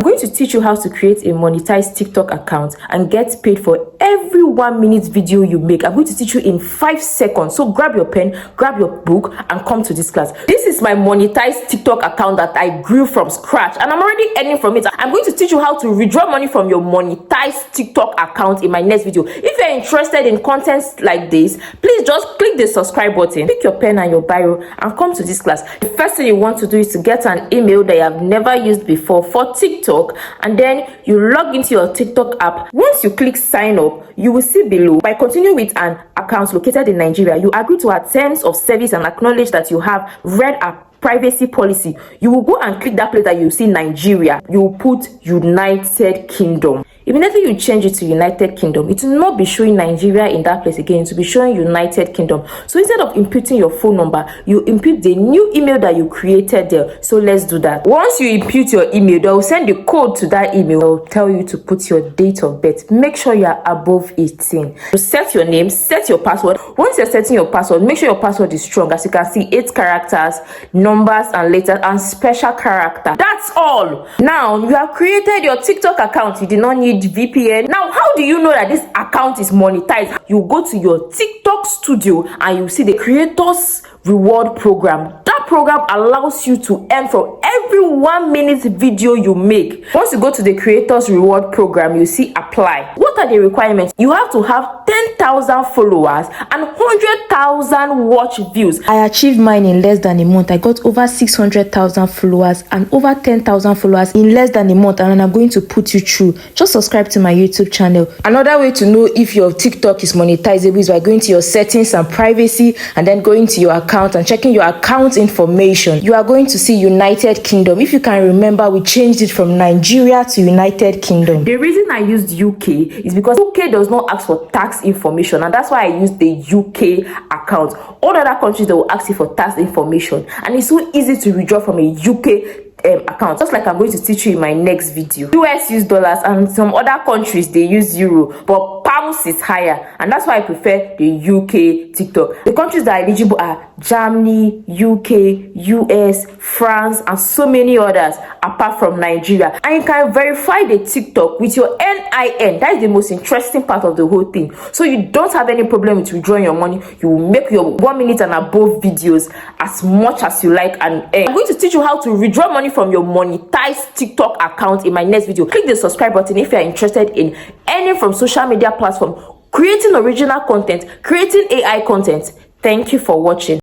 I'm going to teach you how to create a monetized TikTok account and get paid for every 1 minute video you make. I'm going to teach you in 5 seconds. So grab your pen, grab your book, and come to this class. This is my monetized TikTok account that I grew from scratch, and I'm already earning from it. I'm going to teach you how to withdraw money from your monetized TikTok account in my next video. If you're interested in content like this, please just click the subscribe button, pick your pen and your biro, and come to this class. The first thing you want to do is to get an email that you have never used before for TikTok, and then you log into your TikTok app. Once you click sign up, you will see below, by continuing with an account located in Nigeria, you agree to our terms of service and acknowledge that you have read our privacy policy. You will go and click that place that you see Nigeria. You will put United Kingdom. Immediately you change it to United Kingdom, it will not be showing Nigeria in that place again. It will be showing United Kingdom. So instead of inputting your phone number, you input the new email that you created there. So let's do that. Once you input your email, they will send the code to that email. They will tell you to put your date of birth. Make sure you are above 18. So set your name, set your password. Once you're setting your password, make sure your password is strong. As you can see, 8 characters, numbers and letters, and special character. That's all. Now you have created your TikTok account. You did not need VPN. Now, how do you know that this account is monetized? You go to your TikTok studio and you see the creators reward program. That program allows you to earn from every 1 minute video you make. Once you go to the creators reward program, you see apply. What are the requirements? You have to have 10,000 followers and 100,000 watch views. I achieved mine in less than a month. I got over 600,000 followers and over 10,000 followers in less than a month, and I'm going to put you through. Just subscribe to my YouTube channel. Another way to know if your TikTok is monetizable is by going to your settings and privacy, and then going to your account and checking your account information. You are going to see United Kingdom. If you can remember, we changed it from Nigeria to United Kingdom. The reason I used UK is because UK does not ask for tax information, and that's why I used the UK account. All other countries, they will ask you for tax information, and it's so easy to withdraw from a UK account, just like I'm going to teach you in my next video. US use dollars, and some other countries they use euro, but pounds is higher, and that's why I prefer the UK TikTok. The countries that are eligible are Germany, UK, US, France, and so many others apart from Nigeria. And you can verify the TikTok with your NIN. That is the most interesting part of the whole thing. So you don't have any problem with withdrawing your money. You will make your 1 minute and above videos as much as you like and earn. I'm going to teach you how to withdraw money from your monetized TikTok account in my next video. Click the subscribe button if you are interested in earning from social media platform, creating original content, creating AI content. Thank you for watching.